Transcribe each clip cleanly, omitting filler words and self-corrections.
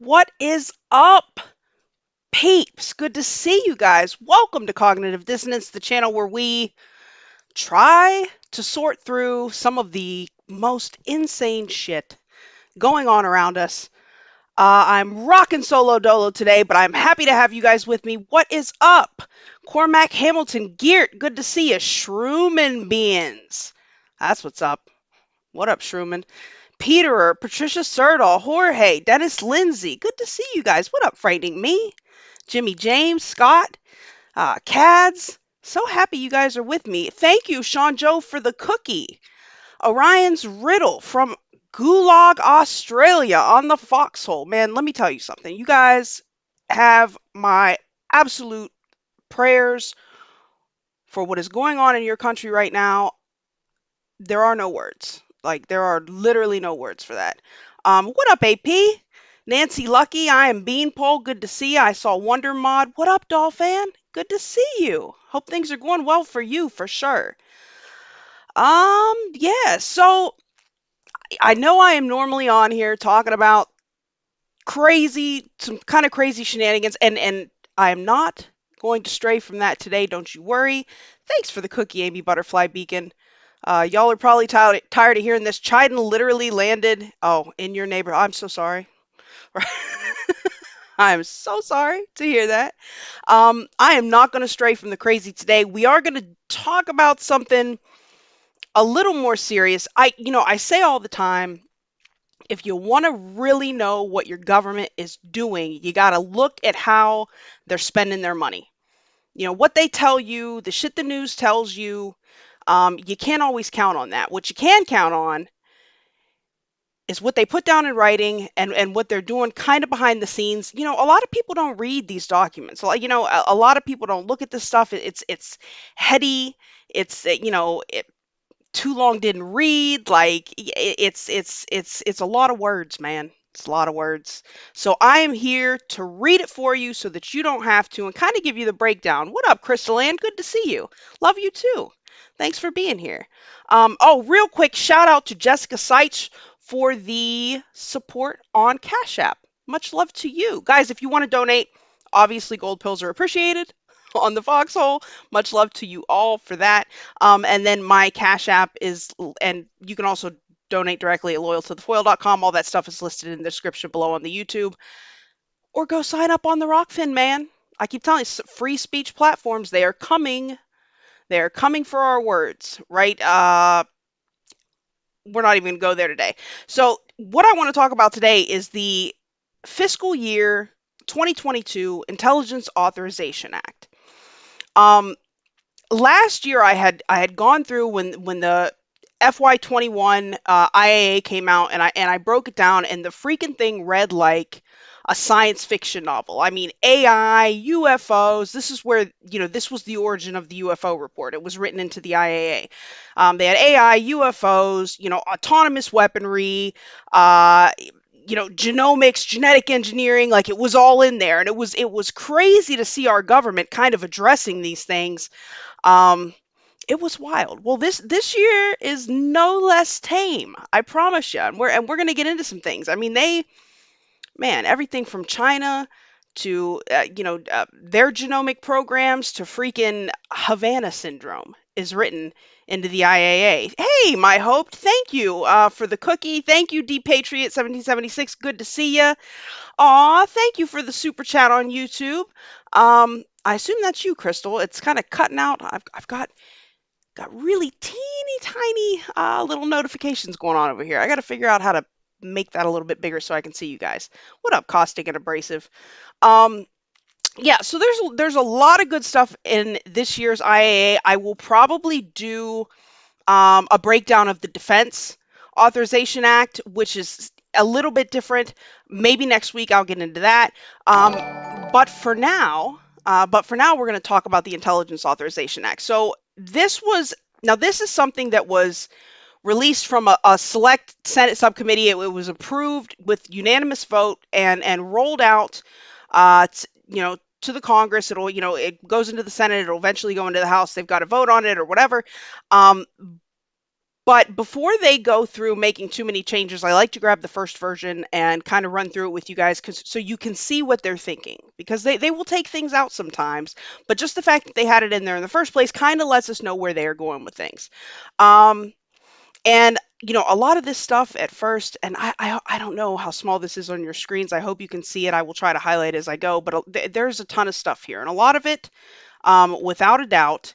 What is up, peeps? Good to see you guys. Welcome to Cognitive Dissonance, the channel where we try to sort through some of the most insane shit going on around us. I'm rocking solo dolo today, but I'm happy to have you guys with me. What is up? Cormac Hamilton Geert, good to see you. Shroomin' Beans. That's what's up. What up, Shroomin'? Peterer, Patricia Serdal, Jorge, Dennis Lindsay. Good to see you guys. What up, Frightening Me? Jimmy James, Scott, Cads. So happy you guys are with me. Thank you, Sean Joe, for the cookie. Orion's Riddle from Gulag, Australia on the Foxhole. Man, let me tell you something. You guys have my absolute prayers for what is going on in your country right now. There are no words. Like, there are literally no words for that. What up, AP? Nancy Lucky, I am Beanpole. Good to see you. I saw Wonder Mod. What up, Dolphin? Good to see you. Hope things are going well for you, for sure. Yeah, so I know I am normally on here talking about some kind of crazy shenanigans, and I am not going to stray from that today. Don't you worry. Thanks for the cookie, Amy Butterfly Beacon. Y'all are probably tired of hearing this. Chiden literally landed, in your neighborhood. I'm so sorry. I'm so sorry to hear that. I am not going to stray from the crazy today. We are going to talk about something a little more serious. I say all the time, if you want to really know what your government is doing, you got to look at how they're spending their money. What they tell you, the shit the news tells you, you can't always count on that. What you can count on is what they put down in writing and what they're doing kind of behind the scenes. A lot of people don't read these documents. A lot of people don't look at this stuff. It's heady. It too long didn't read. Like it's a lot of words, man. It's a lot of words. So I am here to read it for you so that you don't have to and kind of give you the breakdown. What up, Crystal Ann? Good to see you. Love you too. Thanks for being here. Real quick shout out to Jessica Seitz for the support on Cash App. Much love to you. Guys, if you want to donate, obviously gold pills are appreciated on the Foxhole. Much love to you all for that. And then my Cash App and you can also donate directly at loyal2ThaFoil.com. All that stuff is listed in the description below on the YouTube. Or go sign up on the Rokfin, man. I keep telling you, free speech platforms, they are coming. They are coming for our words, right? We're not even going to go there today. So what I want to talk about today is the fiscal year 2022 Intelligence Authorization Act. Last year I had gone through when the FY21 IAA came out, and I broke it down, and the freaking thing read like a science fiction novel. I mean, AI, UFOs. This is where this was the origin of the UFO report. It was written into the IAA. They had AI, UFOs, autonomous weaponry, genomics, genetic engineering. Like, it was all in there, and it was crazy to see our government kind of addressing these things. It was wild. Well, this year is no less tame. I promise you. And we're going to get into some things. I mean, everything from China to their genomic programs to freaking Havana syndrome is written into the IAA. Hey, my hope, thank you for the cookie. Thank you, D Patriot 1776. Good to see you. Aw, thank you for the super chat on YouTube. I assume that's you, Crystal. It's kind of cutting out. I've got really teeny tiny little notifications going on over here. I got to figure out how to make that a little bit bigger so I can see you guys. What up, Caustic and Abrasive? Yeah, so there's a lot of good stuff in this year's IAA. I will probably do a breakdown of the Defense Authorization Act, which is a little bit different. Maybe next week I'll get into that. But for now, we're going to talk about the Intelligence Authorization Act. So this is something that was released from a select Senate subcommittee. It was approved with unanimous vote and rolled out, to the Congress. It goes into the Senate. It'll eventually go into the House. They've got to vote on it or whatever. But before they go through making too many changes, I like to grab the first version and kind of run through it with you guys, so you can see what they're thinking, because they will take things out sometimes, but just the fact that they had it in there in the first place kind of lets us know where they are going with things. Um, and a lot of this stuff at first, and I don't know how small this is on your screens. I hope you can see it. I will try to highlight as I go, but there's a ton of stuff here, and a lot of it, without a doubt,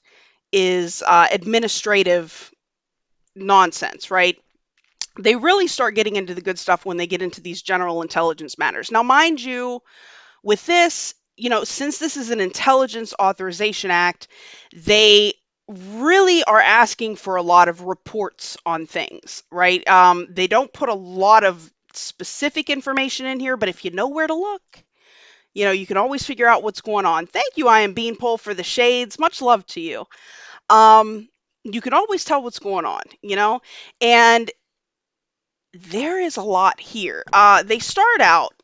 is administrative nonsense, right? They really start getting into the good stuff when they get into these general intelligence matters. Now, mind you, with this, since this is an Intelligence Authorization Act, they really are asking for a lot of reports on things, right? They don't put a lot of specific information in here, but if you know where to look, you can always figure out what's going on. Thank you, I am Beanpole, for the shades. Much love to you. Um, you can always tell what's going on, and there is a lot here. They start out,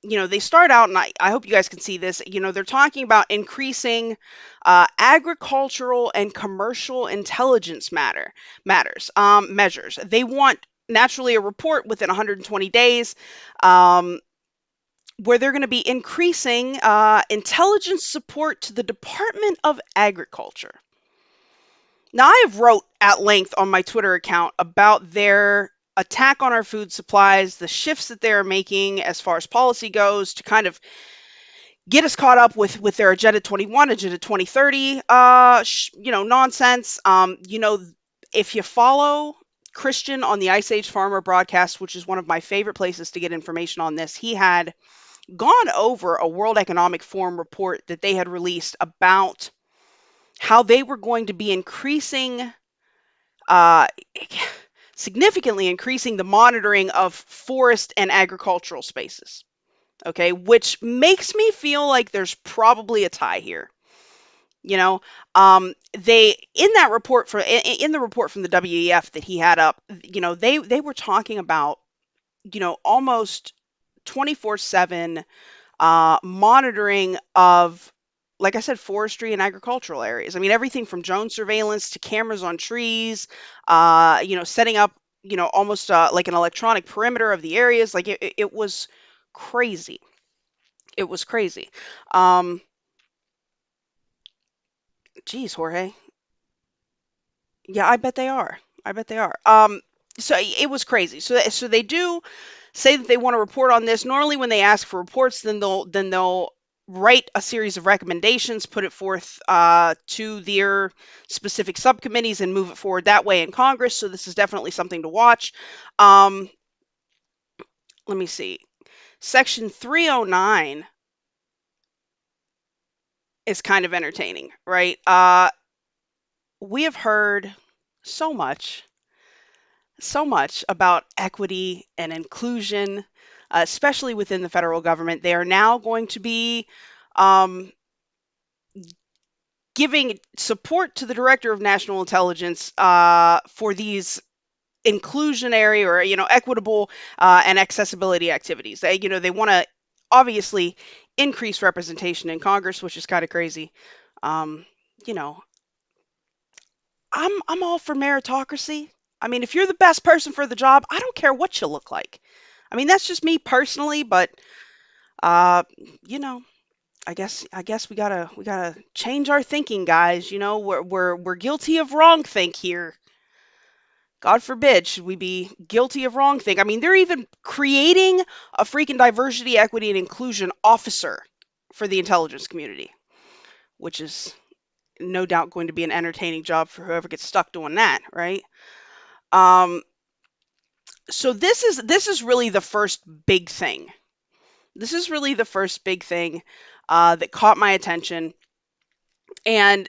and I hope you guys can see this. They're talking about increasing agricultural and commercial intelligence measures. They want naturally a report within 120 days, where they're going to be increasing intelligence support to the Department of Agriculture. Now, I have wrote at length on my Twitter account about their attack on our food supplies, the shifts that they're making as far as policy goes to kind of get us caught up with their Agenda 21, Agenda 2030, nonsense. If you follow Christian on the Ice Age Farmer broadcast, which is one of my favorite places to get information on this, he had gone over a World Economic Forum report that they had released about how they were going to be uh, significantly increasing the monitoring of forest and agricultural spaces. Okay, which makes me feel like there's probably a tie here. They in that report in the report from the WEF that he had up, they were talking about, almost 24/7 monitoring of, like I said, forestry and agricultural areas. I mean, everything from drone surveillance to cameras on trees, setting up, almost like an electronic perimeter of the areas. Like it was crazy. It was crazy. Um, Geez, Jorge. Yeah, I bet they are. I bet they are. So it was crazy. So they do say that they want to report on this. Normally, when they ask for reports, then they'll write a series of recommendations, put it forth to their specific subcommittees, and move it forward that way in Congress. So this is definitely something to watch. Um, Let me see. Section 309 is kind of entertaining, right? We have heard so much about equity and inclusion, especially within the federal government. They are now going to be um, giving support to the Director of National Intelligence for these inclusionary or equitable and accessibility activities. They want to obviously increase representation in Congress, which is kind of crazy. Um, you know, I'm all for meritocracy. I mean, if you're the best person for the job, I don't care what you look like. I mean, that's just me personally, but uh, you know, I guess we gotta change our thinking, guys. We're guilty of wrong think here. God forbid should we be guilty of wrong think. I mean, they're even creating a freaking diversity, equity, and inclusion officer for the intelligence community, which is no doubt going to be an entertaining job for whoever gets stuck doing that, right? Um, so this is really the first big thing. This is really the first big thing that caught my attention. And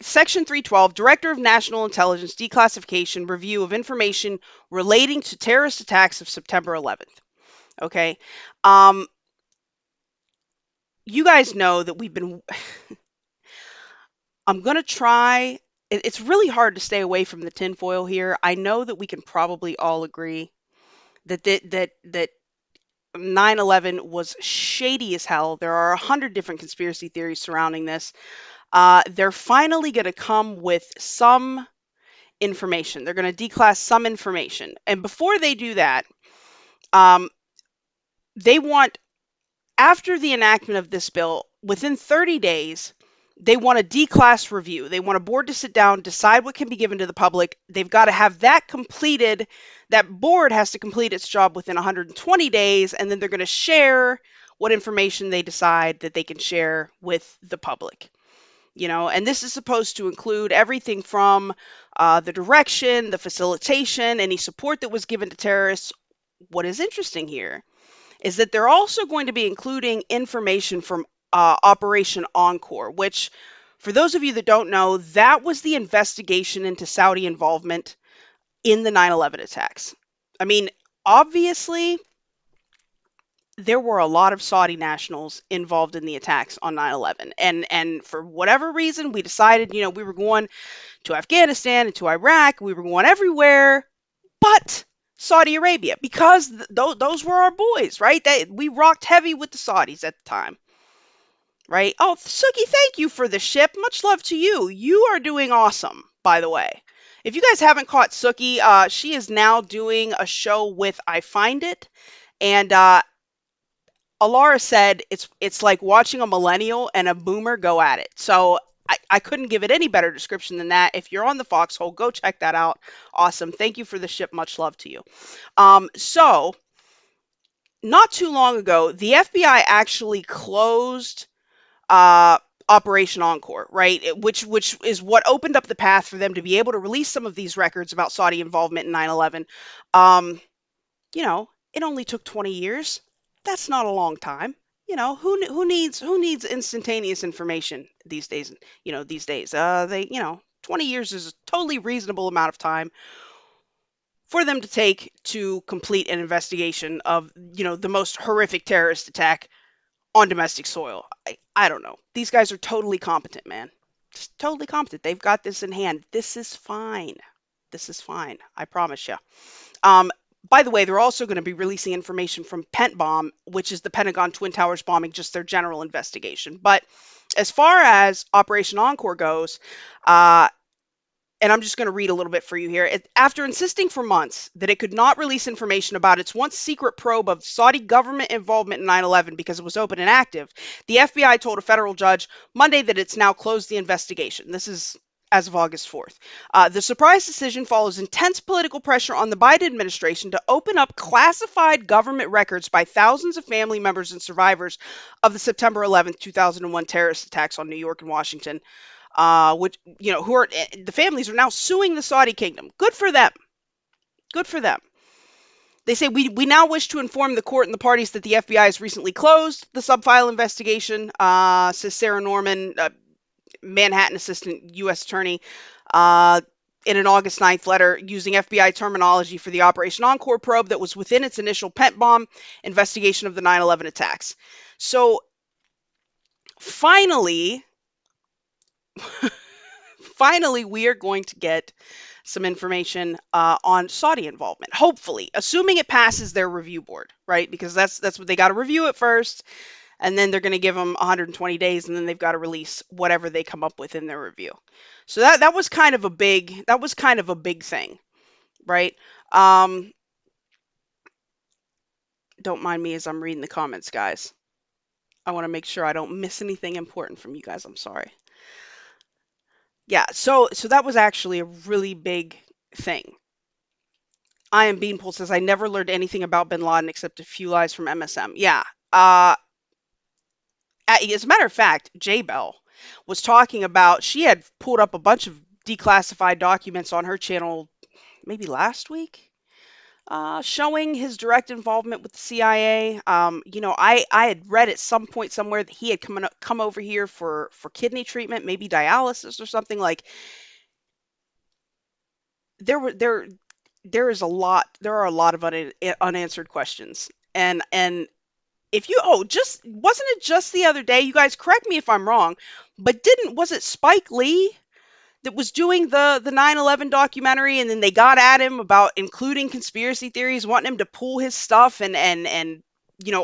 Section 312, Director of National Intelligence Declassification, Review of Information Relating to Terrorist Attacks of September 11th. Okay. Um, you guys know that we've been, I'm going to try, it's really hard to stay away from the tinfoil here. I know that we can probably all agree that 9/11 was shady as hell. There are 100 different conspiracy theories surrounding this. They're finally going to come with some information. They're going to declass some information. And before they do that, um, they want, after the enactment of this bill, within 30 days, they want a declass review. They want a board to sit down, decide what can be given to the public. They've got to have that completed. That board has to complete its job within 120 days, and then they're going to share what information they decide that they can share with the public. And this is supposed to include everything from the direction, the facilitation, any support that was given to terrorists. What is interesting here is that they're also going to be including information from Operation Encore, which, for those of you that don't know, that was the investigation into Saudi involvement in the 9/11 attacks. I mean, obviously, there were a lot of Saudi nationals involved in the attacks on 9/11. And for whatever reason, we decided, we were going to Afghanistan and to Iraq. We were going everywhere but Saudi Arabia, because those were our boys, right? We rocked heavy with the Saudis at the time, right? Oh, Suki, thank you for the ship. Much love to you. You are doing awesome, by the way. If you guys haven't caught Suki, she is now doing a show with I Find It, and Alara said it's like watching a millennial and a boomer go at it. So I couldn't give it any better description than that. If you're on the Foxhole, go check that out. Awesome. Thank you for the ship. Much love to you. So not too long ago, the FBI actually closed Operation Encore, right? Which is what opened up the path for them to be able to release some of these records about Saudi involvement in 9/11. Um, it only took 20 years. That's not a long time. Who needs instantaneous information these days? These days, 20 years is a totally reasonable amount of time for them to take to complete an investigation of, the most horrific terrorist attack on domestic soil. I don't know. These guys are totally competent, man. Just totally competent. They've got this in hand. This is fine. This is fine. I promise you. Um, by the way, they're also going to be releasing information from Pentbomb, which is the Pentagon Twin Towers bombing, just their general investigation. But as far as Operation Encore goes, and I'm just going to read a little bit for you here. After insisting for months that it could not release information about its once secret probe of Saudi government involvement in 9/11 because it was open and active, the FBI told a federal judge Monday that it's now closed the investigation. This is as of August 4th. The surprise decision follows intense political pressure on the Biden administration to open up classified government records by thousands of family members and survivors of the September 11th, 2001 terrorist attacks on New York and Washington. Which, who are, the families are now suing the Saudi kingdom. Good for them. Good for them. They say, we now wish to inform the court and the parties that the FBI has recently closed the subfile investigation, says Sarah Norman, Manhattan Assistant U.S. Attorney, in an August 9th letter using FBI terminology for the Operation Encore probe that was within its initial Pentbomb investigation of the 9/11 attacks. So finally, we are going to get some information on Saudi involvement. Hopefully, assuming it passes their review board, right? Because that's what they got to review it first, and then they're going to give them 120 days, and then they've got to release whatever they come up with in their review. So that was kind of a big thing, right? Don't mind me as I'm reading the comments, guys. I want to make sure I don't miss anything important from you guys. I'm sorry. Yeah, so that was actually a really big thing. I am Beanpole says, I never learned anything about bin Laden except a few lies from MSM. Yeah. As a matter of fact, J Bell was talking about, she had pulled up a bunch of declassified documents on her channel maybe last week, showing his direct involvement with the CIA. I had read at some point somewhere that he had come over here for kidney treatment, maybe dialysis or something. Like, there are a lot of unanswered questions. And if you, just, wasn't it just the other day, you guys correct me if I'm wrong, but was it Spike Lee that was doing the 9/11 documentary, and then they got at him about including conspiracy theories, wanting him to pull his stuff and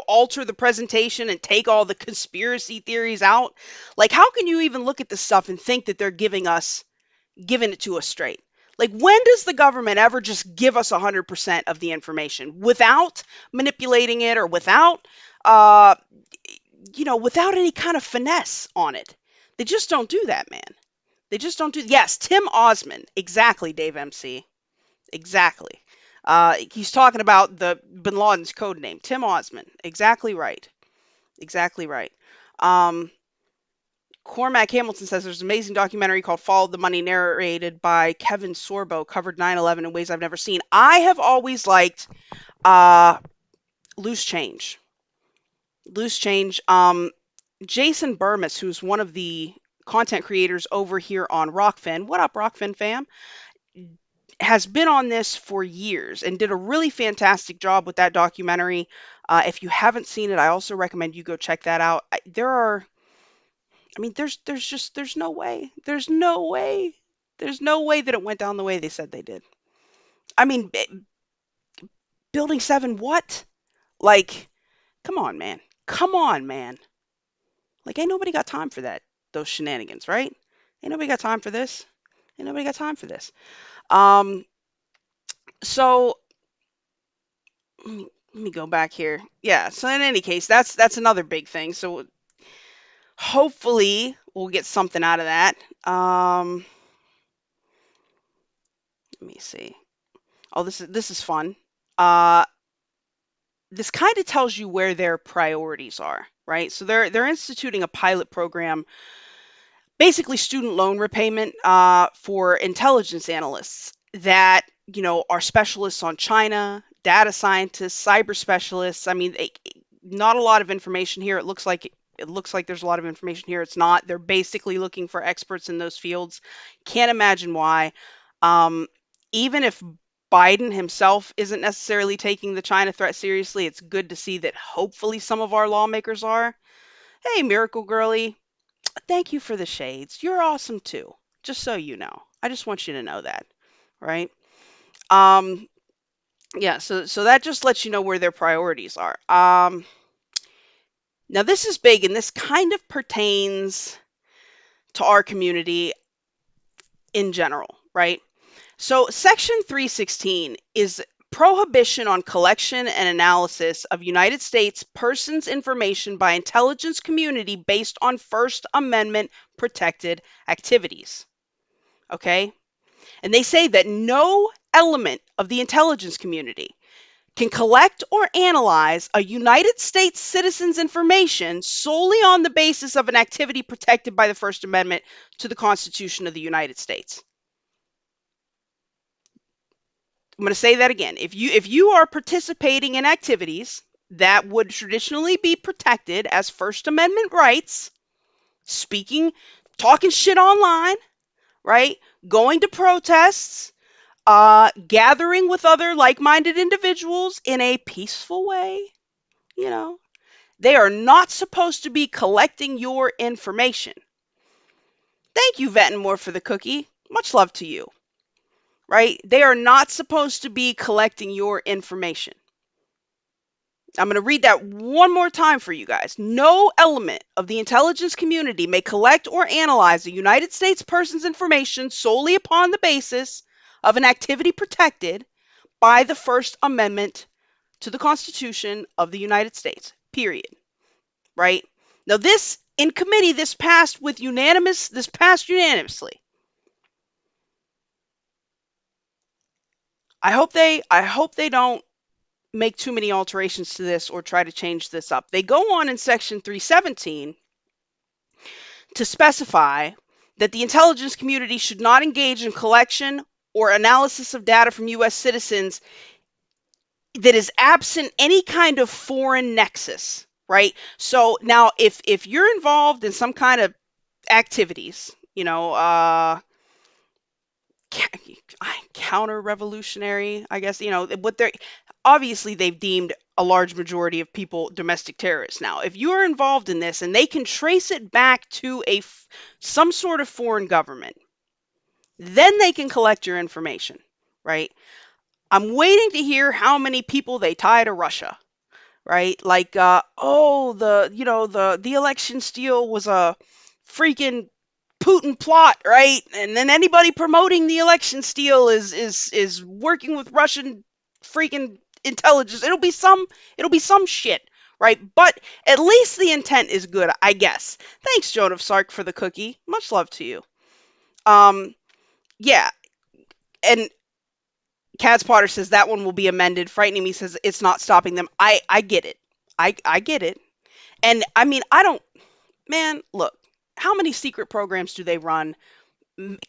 alter the presentation and take all the conspiracy theories out? Like, how can you even look at this stuff and think that they're giving it to us straight? Like, when does the government ever just give us 100% of the information without manipulating it, or without, uh, without any kind of finesse on it? They just don't do that, man. They just don't do. Yes, Tim Osman. Exactly, Dave MC. Exactly. He's talking about the Bin Laden's code name, Tim Osman. Exactly right. Exactly right. Um, Cormac Hamilton says there's an amazing documentary called Follow the Money, narrated by Kevin Sorbo, covered 9/11 in ways I've never seen. I have always liked uh, Loose Change. Loose Change. Jason Burmis, who's one of the content creators over here on Rokfin. What up, Rokfin fam? Has been on this for years and did a really fantastic job with that documentary. If you haven't seen it, I also recommend you go check that out. There's no way. There's no way that it went down the way they said they did. I mean, Building 7, what? Like, come on, man. Come on, man. Like, ain't nobody got time for that, those shenanigans, right? Ain't nobody got time for this. Ain't nobody got time for this. Um, so let me go back here. Yeah, so in any case, that's another big thing. So hopefully we'll get something out of that. Let me see. Oh, this is fun. Uh, this kind of tells you where their priorities are, right? So they're instituting a pilot program, basically student loan repayment, for intelligence analysts that are specialists on China, data scientists, cyber specialists. I mean, not a lot of information here. It looks like there's a lot of information here. It's not. They're basically looking for experts in those fields. Can't imagine why. Um, Even if Biden himself isn't necessarily taking the China threat seriously, it's good to see that hopefully some of our lawmakers are. Hey, Miracle Girlie, thank you for the shades. You're awesome too. Just so you know. I just want you to know that, right? Um, yeah, so that just lets you know where their priorities are. Now this is big, and this kind of pertains to our community in general, right? So Section 316 is prohibition on collection and analysis of United States persons' information by intelligence community based on First Amendment protected activities. Okay? And they say that no element of the intelligence community can collect or analyze a United States citizen's information solely on the basis of an activity protected by the First Amendment to the Constitution of the United States. I'm going to say that again. If you are participating in activities that would traditionally be protected as First Amendment rights, speaking, talking shit online, right? Going to protests, gathering with other like-minded individuals in a peaceful way, you know, they are not supposed to be collecting your information. Thank you, Vettenmore, for the cookie. Much love to you, right? They are not supposed to be collecting your information. I'm going to read that one more time for you guys. No element of the intelligence community may collect or analyze a United States person's information solely upon the basis of an activity protected by the First Amendment to the Constitution of the United States, period. Right? Now this, in committee, this passed unanimously. I hope they don't make too many alterations to this or try to change this up. They go on in Section 317 to specify that the intelligence community should not engage in collection or analysis of data from U.S. citizens that is absent any kind of foreign nexus, right? So now, if you're involved in some kind of activities, counter-revolutionary, I guess, what they're obviously they've deemed a large majority of people domestic terrorists now. If you are involved in this and they can trace it back to some sort of foreign government, then they can collect your information, right? I'm waiting to hear how many people they tie to Russia, right? Like, the election steal was a freaking Putin plot, right? And then anybody promoting the election steal is working with Russian freaking intelligence. It'll be some shit, right? But at least the intent is good, I guess. Thanks, Joan of Sark, for the cookie. Much love to you. Um, yeah, and Cats Potter says that one will be amended. Frightening Me says it's not stopping them. I get it. I get it. And I mean, I don't, man, look, how many secret programs do they run?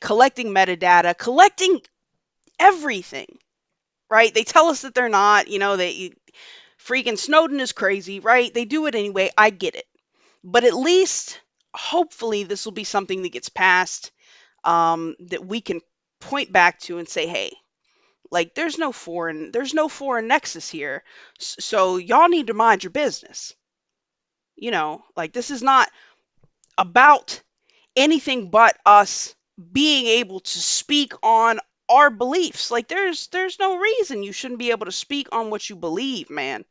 Collecting metadata, collecting everything, right? They tell us that they're not, they freaking Snowden is crazy, right? They do it anyway. I get it. But at least, hopefully, this will be something that gets passed, that we can point back to and say, hey, like there's no foreign nexus here. So y'all need to mind your business. Like this is not about anything but us being able to speak on our beliefs. Like there's no reason you shouldn't be able to speak on what you believe, man.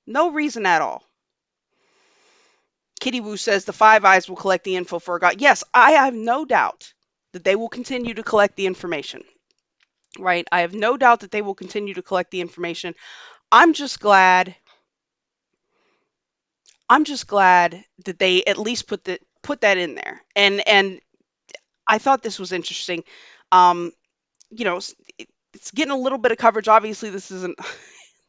No reason at all. Kitty Woo says the Five Eyes will collect the info for God. Yes, I have no doubt that they will continue to collect the information. Right? I have no doubt that they will continue to collect the information. I'm just glad I'm just glad that they at least put that in there. And I thought this was interesting. Um, it's getting a little bit of coverage. Obviously, this isn't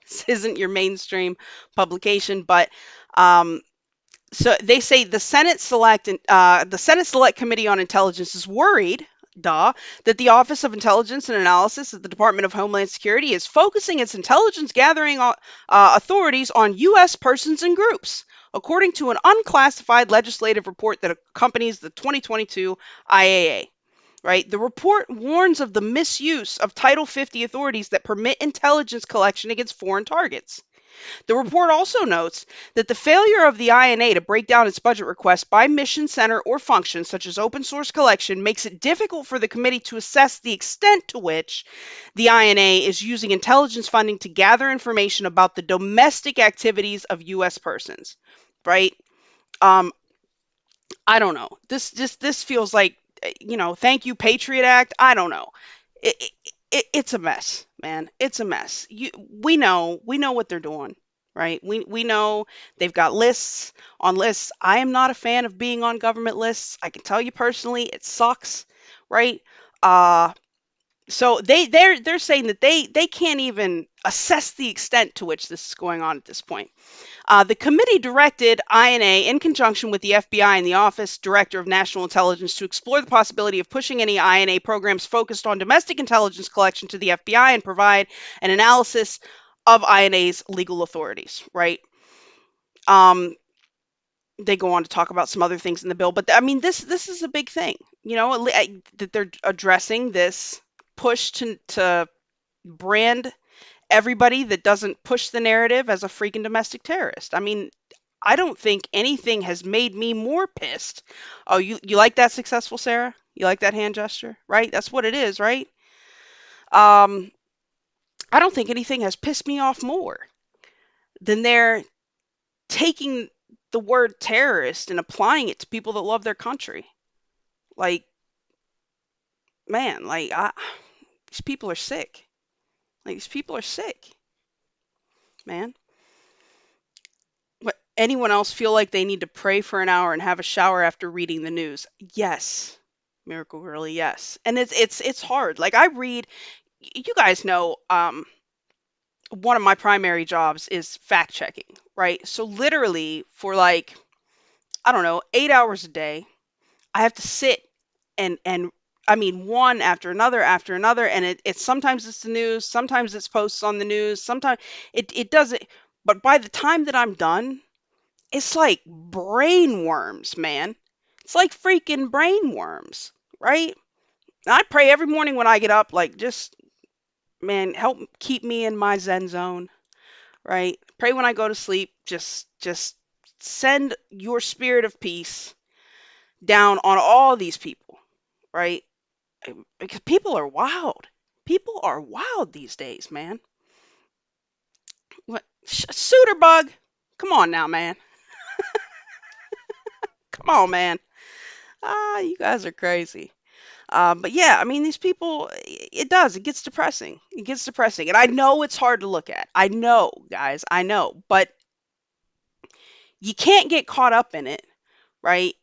this isn't your mainstream publication, but um, so they say the Senate Select Committee on Intelligence is worried, that the Office of Intelligence and Analysis at the Department of Homeland Security is focusing its intelligence gathering authorities on U.S. persons and groups, according to an unclassified legislative report that accompanies the 2022 IAA. Right? The report warns of the misuse of Title 50 authorities that permit intelligence collection against foreign targets. The report also notes that the failure of the INA to break down its budget requests by mission center or function, such as open source collection, makes it difficult for the committee to assess the extent to which the INA is using intelligence funding to gather information about the domestic activities of U.S. persons. Right? Um, I don't know. This feels like, thank you Patriot Act. I don't know. It's a mess, man. It's a mess. We know what they're doing, right? We know they've got lists on lists. I am not a fan of being on government lists. I can tell you personally, it sucks, right? Uh so they're saying that they can't even assess the extent to which this is going on at this point. The committee directed INA, in conjunction with the FBI and the Office Director of National Intelligence, to explore the possibility of pushing any INA programs focused on domestic intelligence collection to the FBI and provide an analysis of INA's legal authorities. Right? Um, they go on to talk about some other things in the bill, but I mean, this is a big thing. That they're addressing this push to brand everybody that doesn't push the narrative as a freaking domestic terrorist. I mean, I don't think anything has made me more pissed. Oh, you like that successful, Sarah? You like that hand gesture, right? That's what it is, right? Um, I don't think anything has pissed me off more than they're taking the word terrorist and applying it to people that love their country. Like, man, these people are sick. Like, these people are sick, man. What, anyone else feel like they need to pray for an hour and have a shower after reading the news? Yes. Miracle Girly, yes. And it's hard. Like I read, you guys know, one of my primary jobs is fact checking, right? So literally for like, I don't know, 8 hours a day, I have to sit and I mean one after another, and it's sometimes it's the news, sometimes it's posts on the news, sometimes it doesn't. But by the time that I'm done, it's like brain worms, man. It's like freaking brain worms, right? I pray every morning when I get up, like just, man, help keep me in my Zen zone, right? Pray when I go to sleep, just send your spirit of peace down on all these people, right? Because people are wild. People are wild these days, man. What? Suitor bug? Come on now, man. Come on, man. You guys are crazy. But yeah, I mean, these people, it does. It gets depressing. It gets depressing. And I know it's hard to look at. I know, guys. I know. But you can't get caught up in it, right?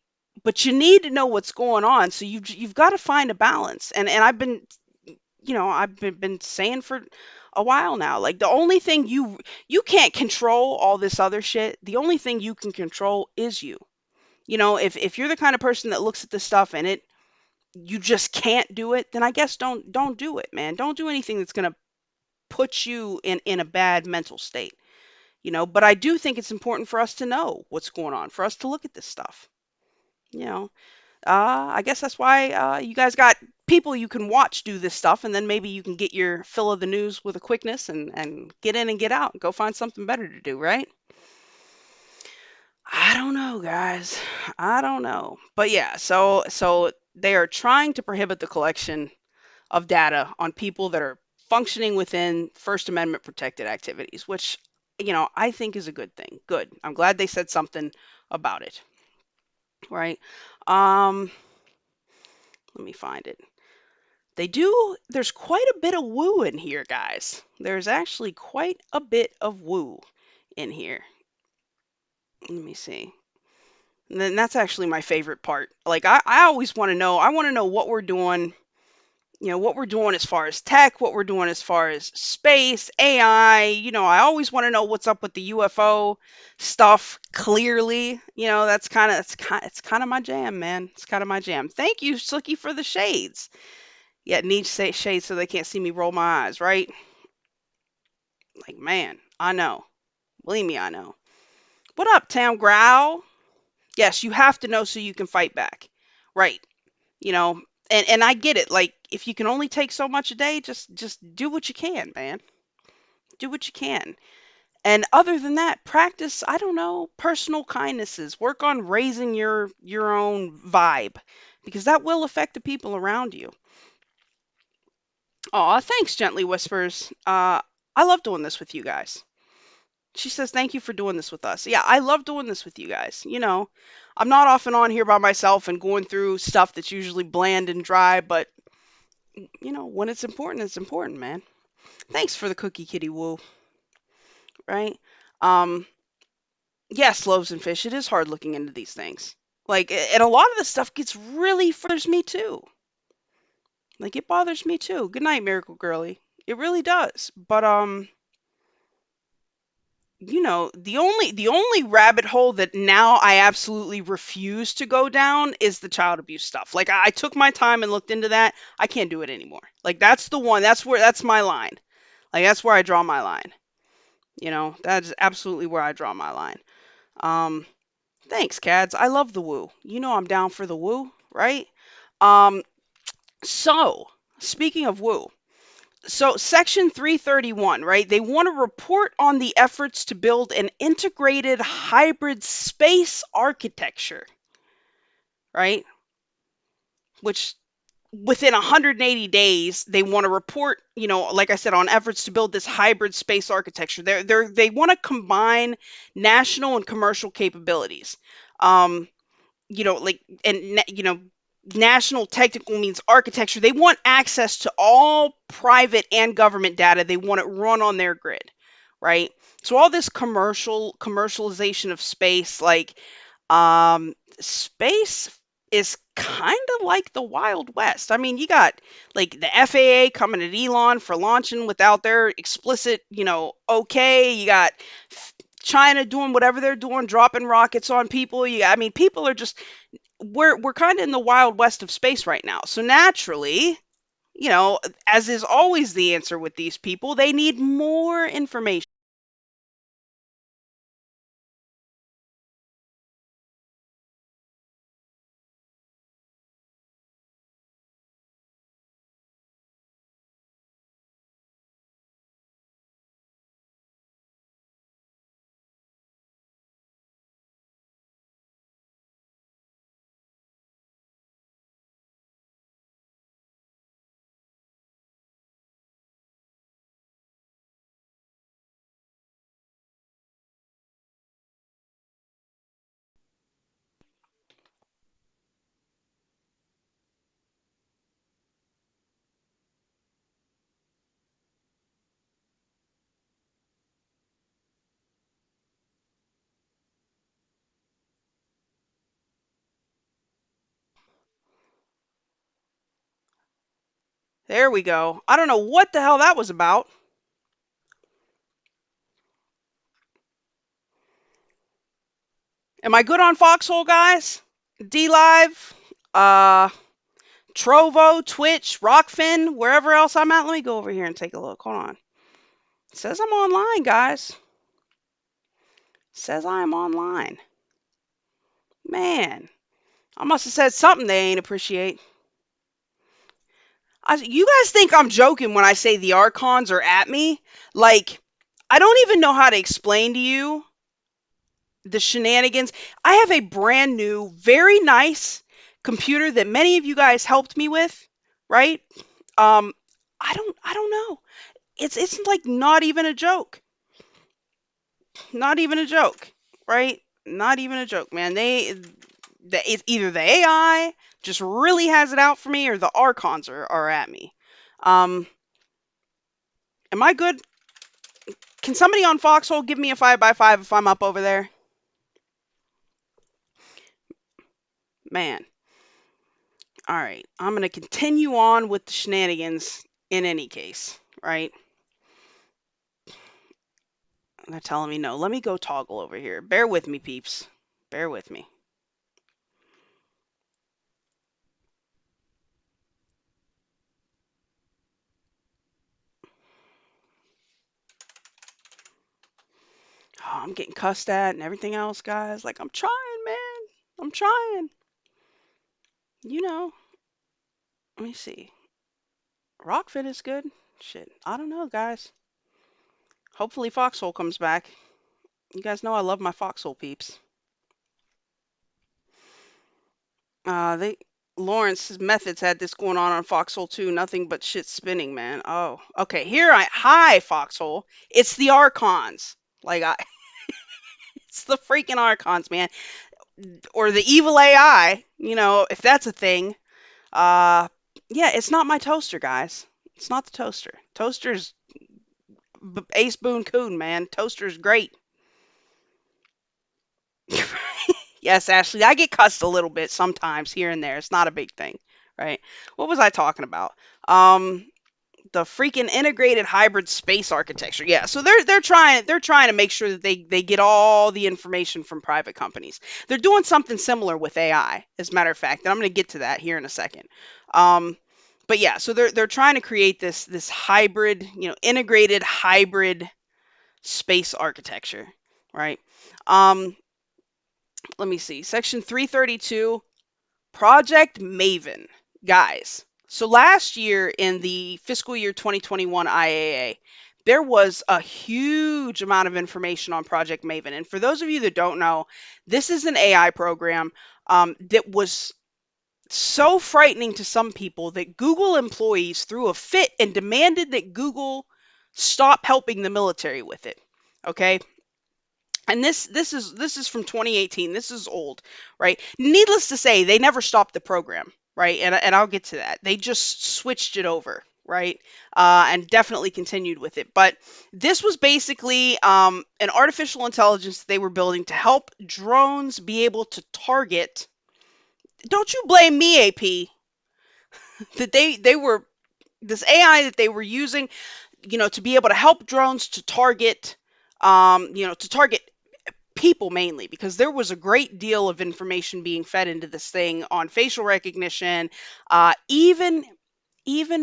But you need to know what's going on. So you've got to find a balance. And I've been, I've been saying for a while now, like the only thing you can't control all this other shit. The only thing you can control is you. If you're the kind of person that looks at this stuff and you just can't do it, then I guess don't do it, man. Don't do anything that's going to put you in a bad mental state. But I do think it's important for us to know what's going on, for us to look at this stuff. You know, I guess that's why you guys got people you can watch do this stuff, and then maybe you can get your fill of the news with a quickness and get in and get out and go find something better to do, right? I don't know, guys. I don't know. But yeah, so they are trying to prohibit the collection of data on people that are functioning within First Amendment protected activities, which, I think is a good thing. Good. I'm glad they said something about it, right? Um, Let me find it. There's quite a bit of woo in here, guys. There's actually quite a bit of woo in here. Let me see. And then that's actually my favorite part. Like, I always want to know, I want to know what we're doing, what we're doing as far as tech, what we're doing as far as space, AI. I always want to know what's up with the UFO stuff. Clearly, it's kind of my jam, man. It's kind of my jam. Thank you, Sookie, for the shades. Yeah, need shades so they can't see me roll my eyes, right? Like, man, I know. Believe me, I know. What up, Tam Growl? Yes, you have to know so you can fight back, right? You know, and I get it. Like, if you can only take so much a day, just do what you can, man. Do what you can. And other than that, practice, I don't know, personal kindnesses. Work on raising your own vibe because that will affect the people around you. Aw, thanks, Gently Whispers. I love doing this with you guys. She says, thank you for doing this with us. Yeah, I love doing this with you guys. I'm not often on here by myself and going through stuff that's usually bland and dry, but, when it's important, man. Thanks for the cookie kitty woo, right? Um, yes, loaves and fish, it is hard looking into these things. Like, and a lot of the stuff gets really me too. Like, it bothers me too. Good night, Miracle Girly. It really does. But, the only rabbit hole that now I absolutely refuse to go down is the child abuse stuff. Like, I took my time and looked into that. I can't do it anymore. Like, that's the one. That's my line. Like, that's where I draw my line. That is absolutely where I draw my line. Um, Thanks, Cads. I love the woo. I'm down for the woo, right? Um, so speaking of woo, so Section 331, right? They want to report on the efforts to build an integrated hybrid space architecture, right? Which within 180 days they want to report, like I said, on efforts to build this hybrid space architecture. They want to combine national and commercial capabilities. Um, like, and national technical means architecture. They want access to all private and government data. They want it run on their grid, right? So all this commercialization of space, like, space is kind of like the Wild West. I mean, you got like the FAA coming at Elon for launching without their explicit, okay. You got China doing whatever they're doing, dropping rockets on people. I mean, people are just we're kind of in the Wild West of space right now. So naturally, as is always the answer with these people, they need more information. There we go. I don't know what the hell that was about. Am I good on Foxhole, guys? DLive, uh, Trovo, Twitch, Rokfin, wherever else I'm at. Let me go over here and take a look. Hold on. It says I'm online, guys. It says I am online. Man, I must have said something they ain't appreciate. You guys think I'm joking when I say the Archons are at me? Like, I don't even know how to explain to you the shenanigans. I have a brand new, very nice computer that many of you guys helped me with, right? Um, I don't know. It's like not even a joke. Not even a joke, right? Not even a joke, man. It's either the AI just really has it out for me, or the Archons are at me. Um, am I good? Can somebody on Foxhole give me a 5x5 if I'm up over there? Man. All right. I'm going to continue on with the shenanigans in any case, right? They're telling me no. Let me go toggle over here. Bear with me, peeps. Bear with me. Oh, I'm getting cussed at and everything else, guys. Like, I'm trying, man. I'm trying. You know. Let me see. Rokfin is good. Shit. I don't know, guys. Hopefully Foxhole comes back. You guys know I love my Foxhole peeps. They Lawrence's methods had this going on Foxhole too. Nothing but shit spinning, man. Oh, okay. Hi Foxhole. It's the Archons. Like it's the freaking Archons, man. Or the evil AI. You know, if that's a thing. Uh, yeah, it's not my toaster, guys. It's not the toaster. Toaster's Ace Boone Coon, man. Toaster's great. Yes, Ashley, I get cussed a little bit sometimes here and there. It's not a big thing, right? What was I talking about? Um, the freaking integrated hybrid space architecture. Yeah, so they're trying to make sure that they get all the information from private companies. They're doing something similar with AI, as a matter of fact, and I'm going to get to that here in a second. Um, but yeah, so they're trying to create this hybrid, integrated hybrid space architecture, right? Um, let me see. Section 332, Project Maven. Guys, so last year in the fiscal year 2021 IAA, there was a huge amount of information on Project Maven. And for those of you that don't know, this is an AI program that was so frightening to some people that Google employees threw a fit and demanded that Google stop helping the military with it. Okay, and this is from 2018. This is old, right? Needless to say, they never stopped the program, right? And I'll get to that. They just switched it over, right? And definitely continued with it. But this was basically an artificial intelligence that they were building to help drones be able to target. Don't you blame me, AP, that they were this AI that they were using, to be able to help drones to target, to target people mainly, because there was a great deal of information being fed into this thing on facial recognition, even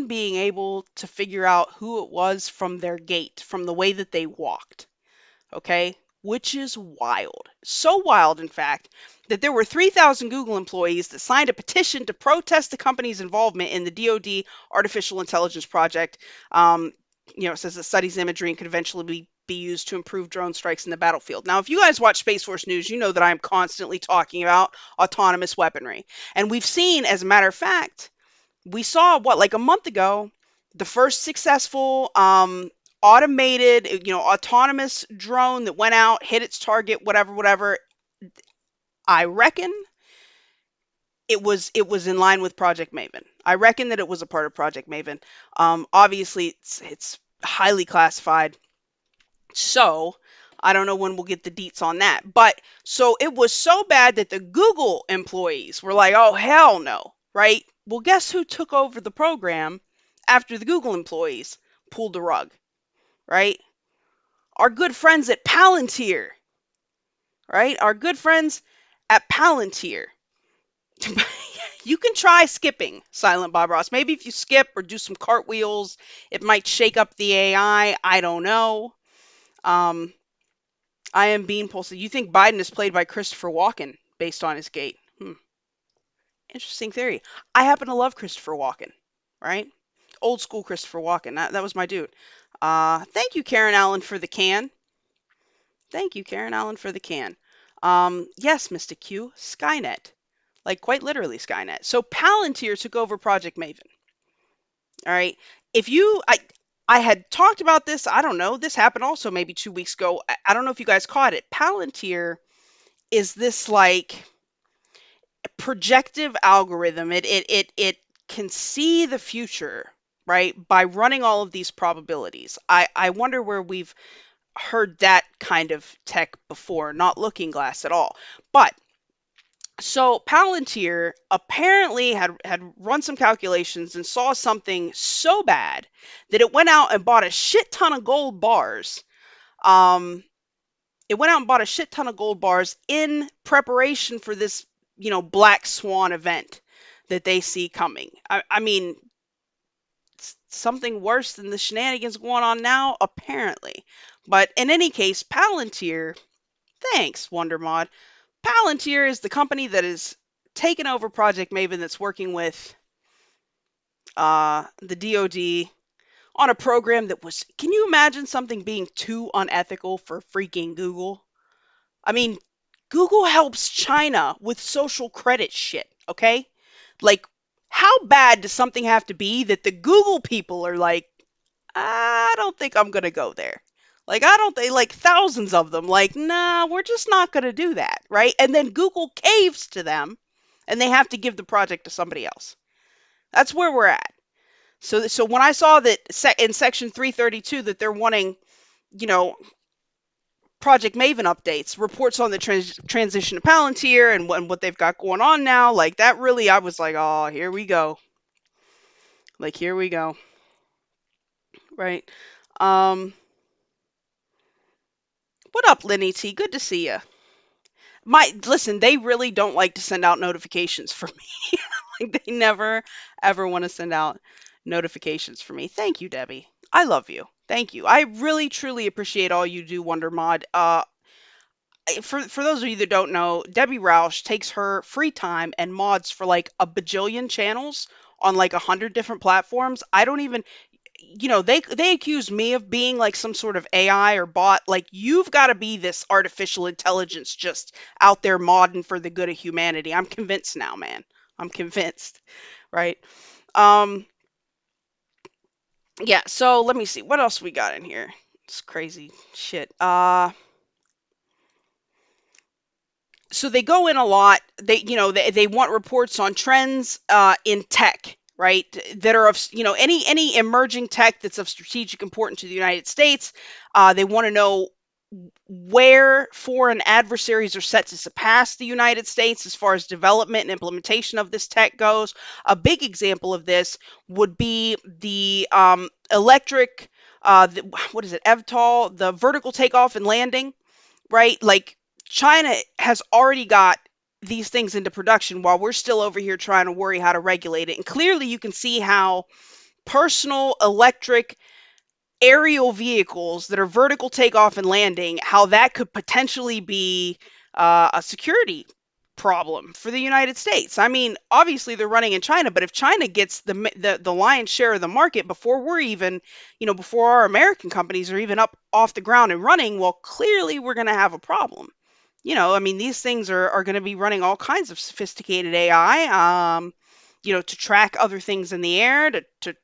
being able to figure out who it was from their gait, from the way that they walked. Okay, which is wild. So wild, in fact, that there were 3,000 Google employees that signed a petition to protest the company's involvement in the DoD artificial intelligence project. It says that studies imagery and could eventually be used to improve drone strikes in the battlefield. Now, if you guys watch Space Force News, you know that I'm constantly talking about autonomous weaponry. And we've seen, as a matter of fact, we saw, like a month ago, the first successful automated, autonomous drone that went out, hit its target, whatever. I reckon it was in line with Project Maven. I reckon that it was a part of Project Maven. Obviously, it's highly classified, so I don't know when we'll get the deets on that. But so it was so bad that the Google employees were like, "Oh hell no!" Right? Well, guess who took over the program after the Google employees pulled the rug, right? Our good friends at Palantir, right? Our good friends at Palantir. You can try skipping Silent Bob Ross. Maybe if you skip or do some cartwheels, it might shake up the AI. I don't know. Um, I am being posted. You think Biden is played by Christopher Walken based on his gait? Interesting theory. I happen to love Christopher Walken, right? Old school Christopher Walken. That was my dude. Thank you, Karen Allen, for the can. Thank you, Karen Allen, for the can. Yes, Mr. Q, Skynet. Like, quite literally Skynet. So Palantir took over Project Maven. All right. If you, I had talked about this. I don't know. This happened also maybe 2 weeks ago. I don't know if you guys caught it. Palantir is this like projective algorithm. It can see the future, right, by running all of these probabilities. I wonder where we've heard that kind of tech before, not Looking Glass at all. But so Palantir apparently had run some calculations and saw something so bad that it went out and bought a shit ton of gold bars. Um, it went out and bought a shit ton of gold bars in preparation for this, black swan event that they see coming. I mean, something worse than the shenanigans going on now, apparently. But in any case, Palantir, thanks, WonderMod. Palantir is the company that is taken over Project Maven that's working with the DoD on a program that was. Can you imagine something being too unethical for freaking Google? I mean, Google helps China with social credit shit, okay? Like, how bad does something have to be that the Google people are like, I don't think I'm going to go there. Like, I don't think, like, thousands of them, like, nah, we're just not going to do that, right? And then Google caves to them, and they have to give the project to somebody else. That's where we're at. So when I saw that in Section 332 that they're wanting, you know, Project Maven updates, reports on the transition to Palantir and what they've got going on now, like, that really, I was like, oh, here we go. Like, here we go. Right. What up, Lenny T? Good to see you. Listen, they really don't like to send out notifications for me. Like, they never ever want to send out notifications for me. Thank you, Debbie. I love you. Thank you. I really truly appreciate all you do, Wonder Mod. For those of you that don't know, Debbie Roush takes her free time and mods for like a bajillion channels on like 100 different platforms. I don't even, they accuse me of being like some sort of AI or bot. Like, you've got to be this artificial intelligence just out there modding for the good of humanity. I'm convinced now, man. I'm convinced, right? Um, yeah. So let me see what else we got in here. It's crazy shit. So they go in a lot. They want reports on trends in tech, right? That are of, any emerging tech that's of strategic importance to the United States. They want to know where foreign adversaries are set to surpass the United States as far as development and implementation of this tech goes. A big example of this would be the electric, what is it, EVTOL, the vertical takeoff and landing, right? Like, China has already got these things into production while we're still over here trying to worry how to regulate it. And clearly you can see how personal electric aerial vehicles that are vertical takeoff and landing, how that could potentially be a security problem for the United States. I mean, obviously they're running in China, but if China gets the lion's share of the market before we're even, before our American companies are even up off the ground and running, well, clearly we're going to have a problem. I mean, these things are going to be running all kinds of sophisticated AI, to track other things in the air, to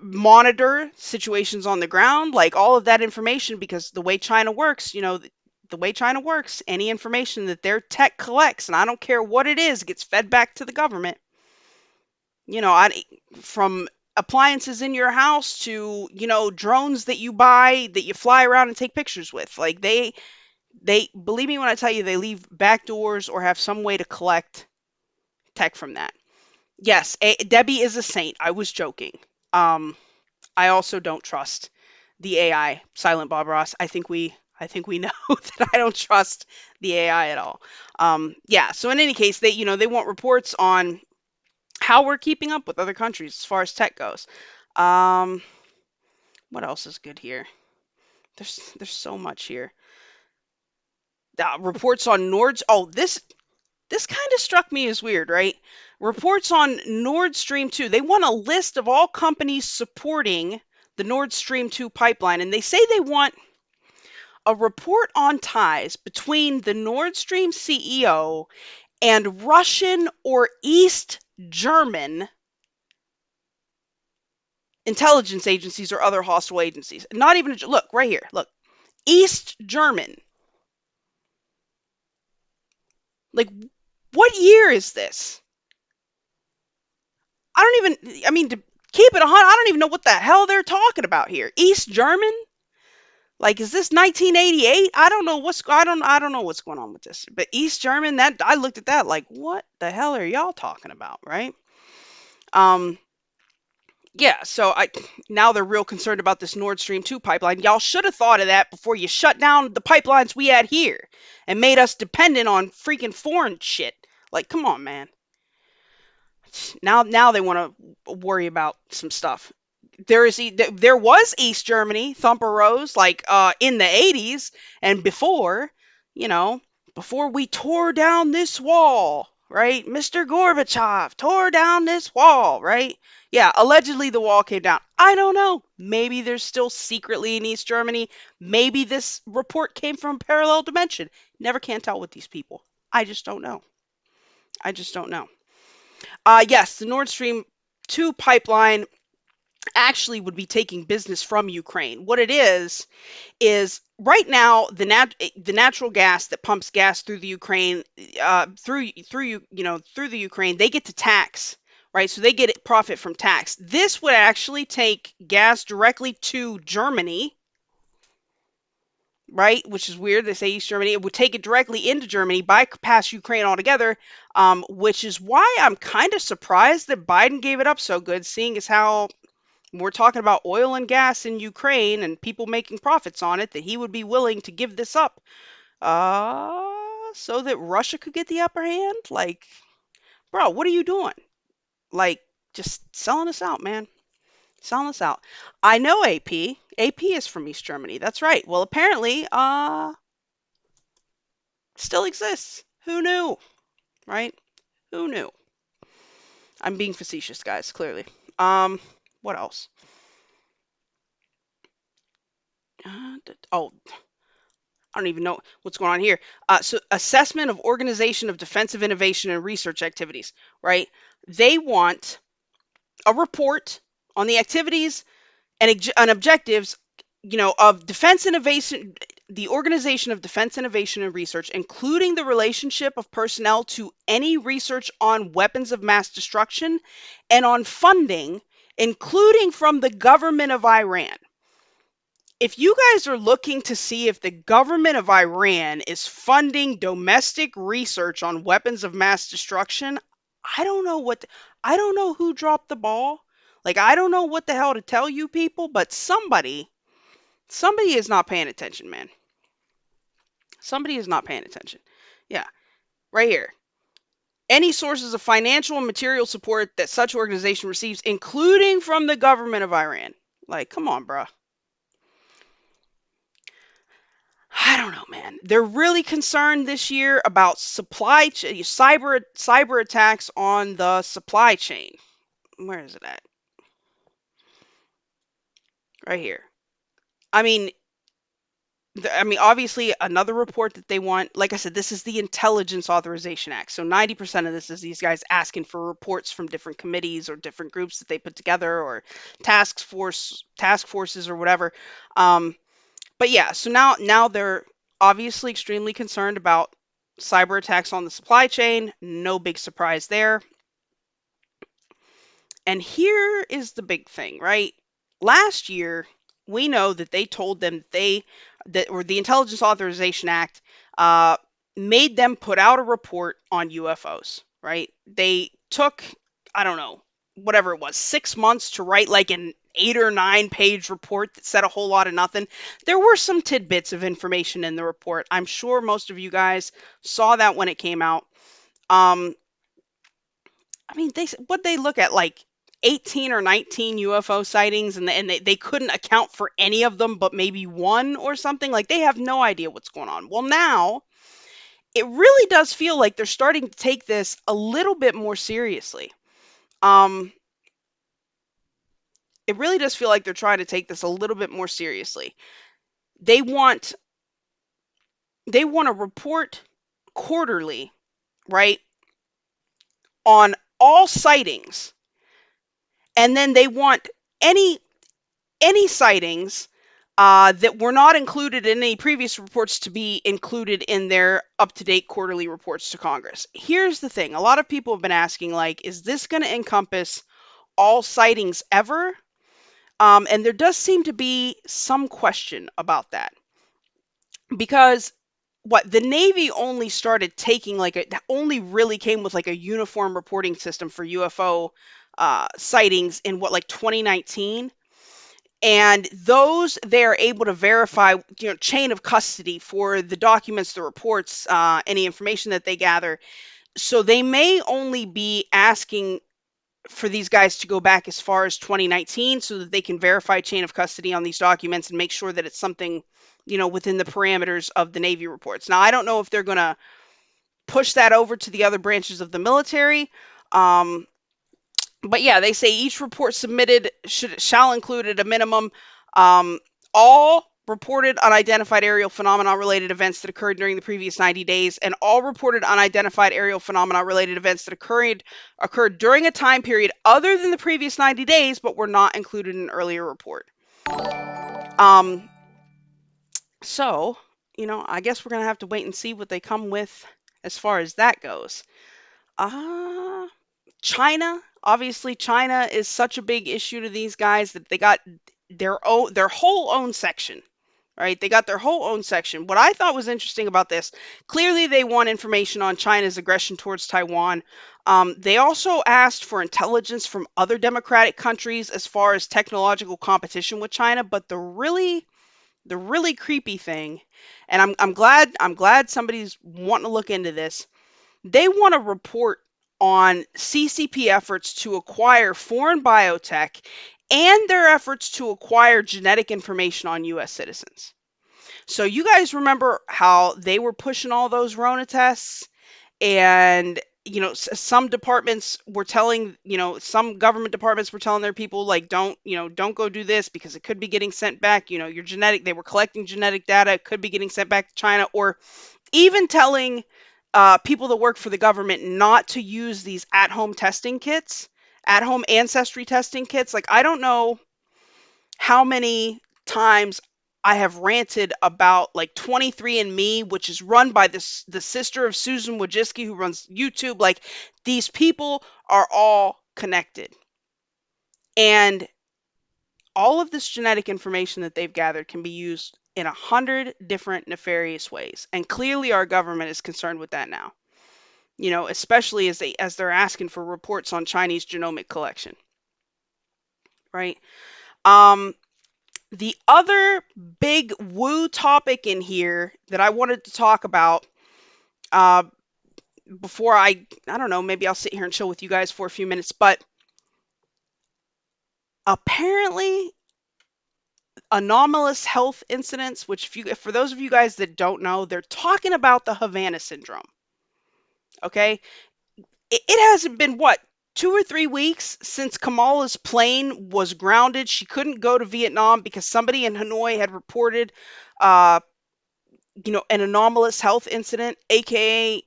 monitor situations on the ground, like all of that information, because the way China works, the way China works, any information that their tech collects, and I don't care what it is, gets fed back to the government. From appliances in your house to, drones that you buy that you fly around and take pictures with. Like, they believe me when I tell you, they leave back doors or have some way to collect tech from that. Yes, Debbie is a saint. I was joking. Um, I also don't trust the AI, Silent Bob Ross. I think we know that I don't trust the AI at all. Yeah. So in any case, they want reports on how we're keeping up with other countries as far as tech goes. Um, what else is good here? There's so much here. Reports on Nord's. Oh, this kind of struck me as weird, right? Reports on Nord Stream 2. They want a list of all companies supporting the Nord Stream 2 pipeline, and they say they want a report on ties between the Nord Stream CEO and Russian or East German intelligence agencies or other hostile agencies. Not even, look, right here, look, East German. Like, what year is this? I don't even, I mean, to keep it 100, I don't even know what the hell they're talking about here. East German? Like, is this 1988? I don't know what's going on with this. But East German, that I looked at that like, what the hell are y'all talking about, right? Um, yeah, so I now they're real concerned about this Nord Stream 2 pipeline. Y'all should have thought of that before you shut down the pipelines we had here and made us dependent on freaking foreign shit. Like, come on, man. Now they want to worry about some stuff. There was East Germany, Thumper Rose, like in the 80s and before, you know, before we tore down this wall, right? Mr. Gorbachev tore down this wall, right? Yeah, allegedly the wall came down. I don't know. Maybe there's still secretly in East Germany. Maybe this report came from a parallel dimension. Never can tell with these people. I just don't know. I just don't know. Yes, the Nord Stream 2 pipeline actually would be taking business from Ukraine. What it is right now the natural gas that pumps gas through the Ukraine through the Ukraine, they get to tax, right? So they get profit from tax. This would actually take gas directly to Germany, right? Which is weird. They say East Germany. It would take it directly into Germany, bypass Ukraine altogether, which is why I'm kind of surprised that Biden gave it up so good, seeing as how we're talking about oil and gas in Ukraine and people making profits on it, that he would be willing to give this up so that Russia could get the upper hand. Like, bro, what are you doing? Like, just selling us out, man. Selling us out. I know AP. AP is from East Germany. That's right. Well, apparently, still exists. Who knew? Right? Who knew? I'm being facetious, guys, clearly. What else? Oh, I don't even know what's going on here. So, assessment of organization of defensive innovation and research activities, right? They want a report on the activities and objectives, of defense innovation, the organization of defense innovation and research, including the relationship of personnel to any research on weapons of mass destruction and on funding, including from the government of Iran. If you guys are looking to see if the government of Iran is funding domestic research on weapons of mass destruction, I don't know I don't know who dropped the ball. Like, I don't know what the hell to tell you people, but somebody is not paying attention, man. Somebody is not paying attention. Yeah, right here. Any sources of financial and material support that such organization receives, including from the government of Iran. Like, come on, bruh. I don't know, man. They're really concerned this year about cyber attacks on the supply chain. Where is it at? Right here. I mean, obviously, another report that they want. Like I said, this is the Intelligence Authorization Act. So 90% of this is these guys asking for reports from different committees or different groups that they put together, or task forces or whatever. Um, But yeah, so now they're obviously extremely concerned about cyber attacks on the supply chain. No big surprise there. And here is the big thing, right? Last year, we know that they told them or the Intelligence Authorization Act made them put out a report on UFOs, right? They took I don't know, whatever it was, 6 months to write like an 8 or 9 page report that said a whole lot of nothing. There were some tidbits of information in the report. I'm sure most of you guys saw that when it came out. Um, I mean, what they look at, like 18 or 19 UFO sightings, and they couldn't account for any of them, but maybe one or something. Like they have no idea what's going on. Well, now it really does feel like they're starting to take this a little bit more seriously. Um, it really does feel like they're trying to take this a little bit more seriously. They want they want to report quarterly, right, on all sightings, and then they want any sightings that were not included in any previous reports to be included in their up-to-date quarterly reports to Congress. Here's the thing. A lot of people have been asking, like, is this going to encompass all sightings ever? And there does seem to be some question about that, because what the Navy only started taking, like, only really came with like a uniform reporting system for UFO sightings in what, like 2019. And those, they're able to verify, chain of custody for the documents, the reports, any information that they gather. So they may only be asking for these guys to go back as far as 2019 so that they can verify chain of custody on these documents and make sure that it's something, within the parameters of the Navy reports. Now, I don't know if they're going to push that over to the other branches of the military. But yeah, they say each report submitted shall include at a minimum um, all reported unidentified aerial phenomena related events that occurred during the previous 90 days, and all reported unidentified aerial phenomena related events that occurred during a time period other than the previous 90 days but were not included in an earlier report. Um, so, I guess we're going to have to wait and see what they come with as far as that goes. Uh, China, obviously China is such a big issue to these guys that they got their whole own section, right? They got their whole own section. What I thought was interesting about this, clearly they want information on China's aggression towards Taiwan. They also asked for intelligence from other democratic countries as far as technological competition with China, but the really creepy thing, and I'm glad somebody's wanting to look into this. They want to report on CCP efforts to acquire foreign biotech and their efforts to acquire genetic information on U.S. citizens. So you guys remember how they were pushing all those Rona tests, and some departments were telling, some government departments were telling their people, like, don't go do this because it could be getting sent back. Your genetic, they were collecting genetic data, it could be getting sent back to China, or even telling people that work for the government not to use these at-home testing kits, at-home ancestry testing kits. Like, I don't know how many times I have ranted about, like, 23andMe, which is run by the sister of Susan Wojcicki, who runs YouTube. Like, these people are all connected, and all of this genetic information that they've gathered can be used in 100 different nefarious ways, and clearly our government is concerned with that now. Especially as they're asking for reports on Chinese genomic collection, right? Um, the other big woo topic in here that I wanted to talk about, uh, before I don't know, maybe I'll sit here and chill with you guys for a few minutes, but apparently anomalous health incidents, which, for those of you guys that don't know, they're talking about the Havana syndrome. Okay, it hasn't been, what, 2 or 3 weeks since Kamala's plane was grounded. She couldn't go to Vietnam because somebody in Hanoi had reported, uh, an anomalous health incident, aka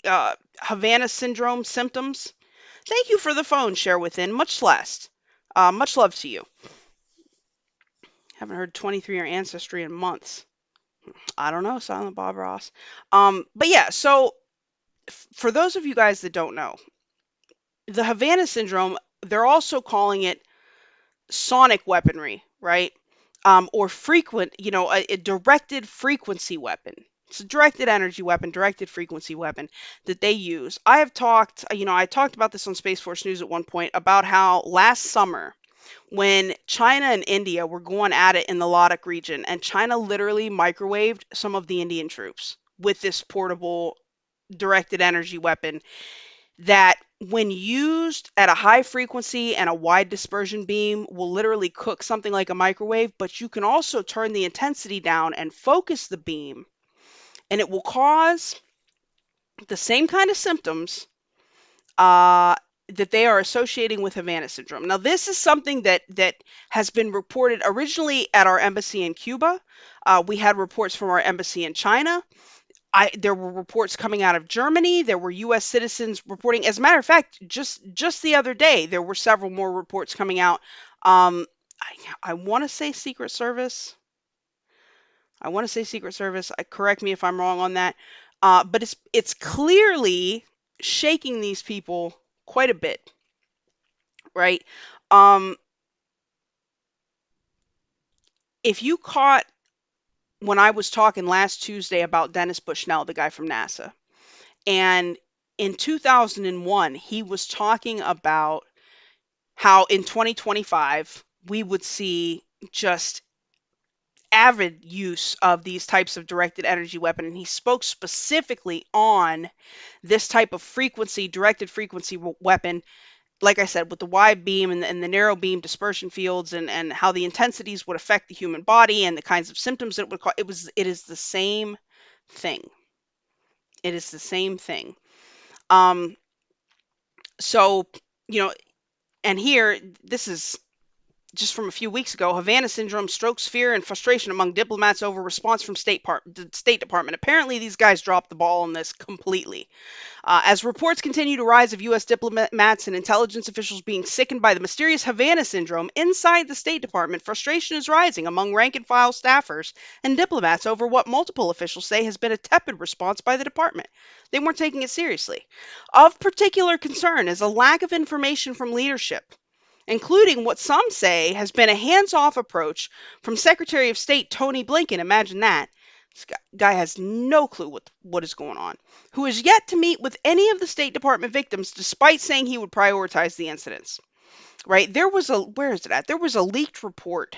Havana syndrome symptoms. Thank you for the phone, Share Within. Much less. Much love to you. Haven't heard 23 or Ancestry in months. I don't know, Silent Bob Ross. But yeah, so for those of you guys that don't know, the Havana syndrome, they're also calling it sonic weaponry, right? Or frequent, a directed frequency weapon. It's a directed energy weapon, directed frequency weapon that they use. I have talked, I talked about this on Space Force News at one point about how last summer, when China and India were going at it in the Ladakh region, and China literally microwaved some of the Indian troops with this portable directed energy weapon that, when used at a high frequency and a wide dispersion beam, will literally cook something like a microwave, but you can also turn the intensity down and focus the beam, and it will cause the same kind of symptoms uh, that they are associating with Havana syndrome. Now, this is something that has been reported originally at our embassy in Cuba. We had reports from our embassy in China. There were reports coming out of Germany. There were U.S. citizens reporting. As a matter of fact, just the other day, there were several more reports coming out. Um, I want to say Secret Service. I want to say Secret Service. Correct me if I'm wrong on that. But it's clearly shaking these people quite a bit, right? Um, if you caught when I was talking last Tuesday about Dennis Bushnell, the guy from NASA, and in 2001, he was talking about how in 2025 we would see just avid use of these types of directed energy weapon, and he spoke specifically on this type of frequency, directed frequency weapon, like I said, with the wide beam and the narrow beam dispersion fields, and how the intensities would affect the human body and the kinds of symptoms it would cause. It is the same thing. It is the same thing. Um, so, you know, and here, this is just from a few weeks ago. Havana syndrome strokes fear and frustration among diplomats over response from the State Department. Apparently, these guys dropped the ball on this completely. As reports continue to rise of U.S. diplomats and intelligence officials being sickened by the mysterious Havana syndrome inside the State Department, frustration is rising among rank and file staffers and diplomats over what multiple officials say has been a tepid response by the department. They weren't taking it seriously. Of particular concern is a lack of information from leadership, including what some say has been a hands-off approach from Secretary of State Tony Blinken. Imagine that. This guy has no clue what is going on, who has yet to meet with any of the State Department victims despite saying he would prioritize the incidents. Right? Where is it at? There was a leaked report,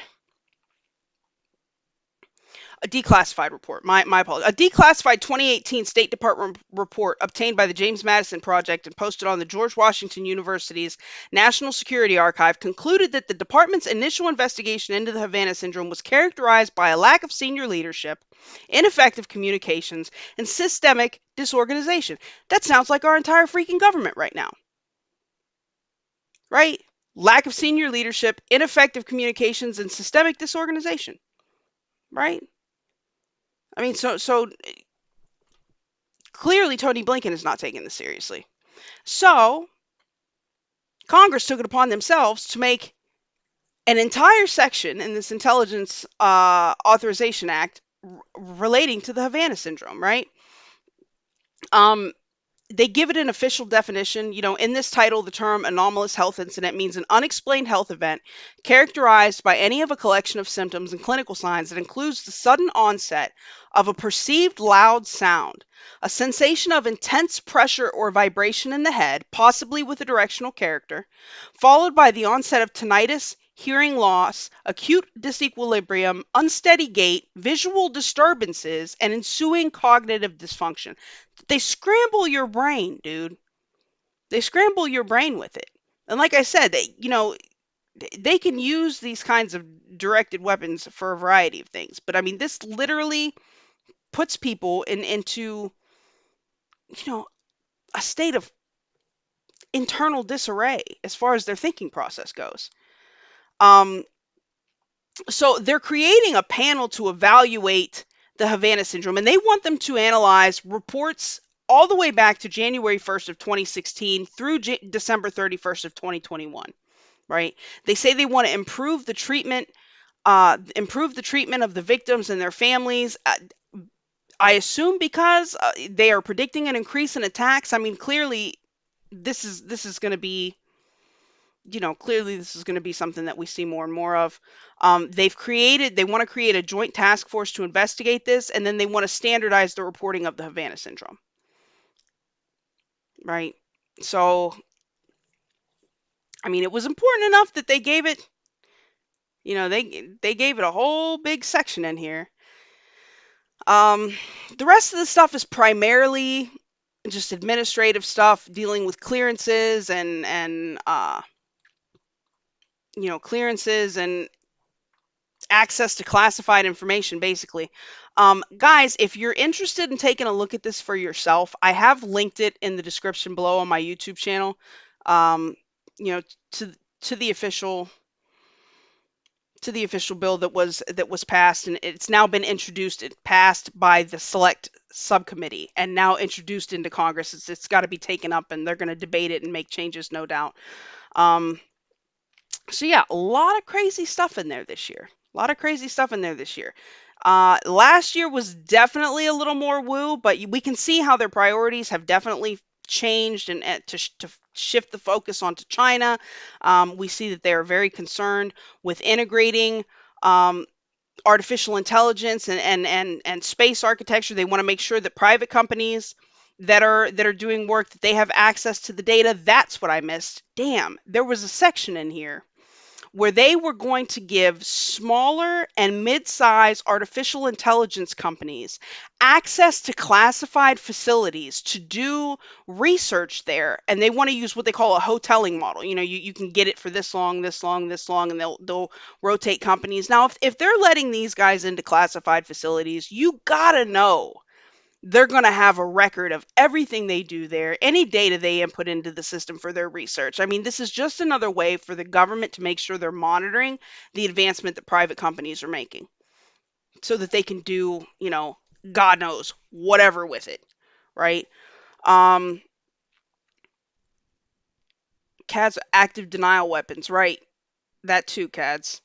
a declassified report. My apologies. A declassified 2018 State Department report obtained by the James Madison Project and posted on the George Washington University's National Security Archive concluded that the department's initial investigation into the Havana syndrome was characterized by a lack of senior leadership, ineffective communications, and systemic disorganization. That sounds like our entire freaking government right now, right? Lack of senior leadership, ineffective communications, and systemic disorganization, right? I mean, so clearly Tony Blinken is not taking this seriously. So Congress took it upon themselves to make an entire section in this Intelligence Authorization Act relating to the Havana syndrome, right? Um, they give it an official definition. In this title, the term anomalous health incident means an unexplained health event characterized by any of a collection of symptoms and clinical signs that includes the sudden onset of a perceived loud sound, a sensation of intense pressure or vibration in the head, possibly with a directional character, followed by the onset of tinnitus, hearing loss, acute disequilibrium, unsteady gait, visual disturbances, and ensuing cognitive dysfunction. They scramble your brain, dude. They scramble your brain with it. And like I said, they can use these kinds of directed weapons for a variety of things. But I mean, this literally puts people into, you know, a state of internal disarray as far as their thinking process goes. Um, so they're creating a panel to evaluate the Havana syndrome, and they want them to analyze reports all the way back to January 1st of 2016 through December 31st of 2021, right? They say they want to improve the treatment of the victims and their families. I assume because they are predicting an increase in attacks. I mean, clearly this is going to be clearly this is going to be something that we see more and more of. They want to create a joint task force to investigate this, and then they want to standardize the reporting of the Havana syndrome, right? So, I mean, it was important enough that they gave it, they gave it a whole big section in here. Um, the rest of the stuff is primarily just administrative stuff dealing with clearances and clearances and access to classified information, basically. Guys, if you're interested in taking a look at this for yourself, I have linked it in the description below on my YouTube channel. Um, you know, to to the official bill that was passed, and it's now been introduced. It passed by the select subcommittee and now introduced into Congress. It's got to be taken up, and they're going to debate it and make changes, no doubt. Um, so yeah, a lot of crazy stuff in there this year. A lot of crazy stuff in there this year. Last year was definitely a little more woo, but we can see how their priorities have definitely changed and to shift the focus onto China. We see that they are very concerned with integrating um, artificial intelligence and space architecture. They want to make sure that private companies that are doing work, that they have access to the data. That's what I missed. Damn, there was a section in here where they were going to give smaller and mid-sized artificial intelligence companies access to classified facilities to do research there, and they want to use what they call a hoteling model. You can get it for this long, this long, this long, and they'll rotate companies. Now, if they're letting these guys into classified facilities, you gotta know they're going to have a record of everything they do there, any data they input into the system for their research. I mean, this is just another way for the government to make sure they're monitoring the advancement that private companies are making so that they can do, God knows, whatever with it, right? Um, CAD's active denial weapons, right? That too, CADs.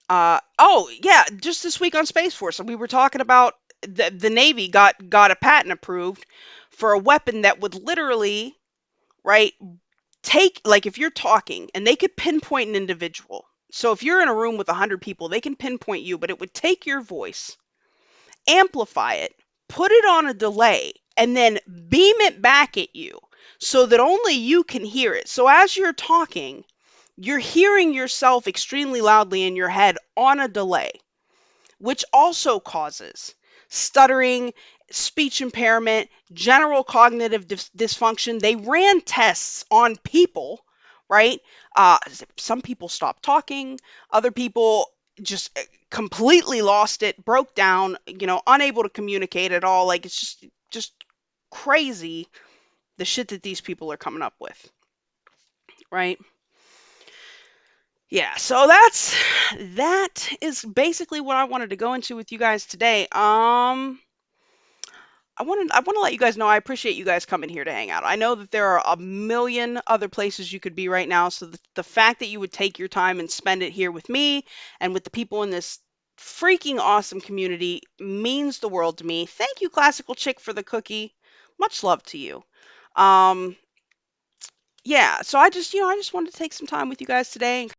Oh yeah, just this week on Space Force, we were talking about the Navy got a patent approved for a weapon that would literally, right, take, like, if you're talking and they could pinpoint an individual. So if you're in a room with 100 people, they can pinpoint you, but it would take your voice, amplify it, put it on a delay, and then beam it back at you so that only you can hear it. So as you're talking, you're hearing yourself extremely loudly in your head on a delay, which also causes stuttering, speech impairment, general cognitive dysfunction. They ran tests on people, right? Uh, some people stopped talking, other people just completely lost it, broke down, unable to communicate at all. Like, it's just crazy the shit that these people are coming up with, right? Yeah, so that is basically what I wanted to go into with you guys today. I want to let you guys know I appreciate you guys coming here to hang out. I know that there are a million other places you could be right now, so the fact that you would take your time and spend it here with me and with the people in this freaking awesome community means the world to me. Thank you, Classical Chick, for the cookie. Much love to you. Um, yeah, so I just wanted to take some time with you guys today and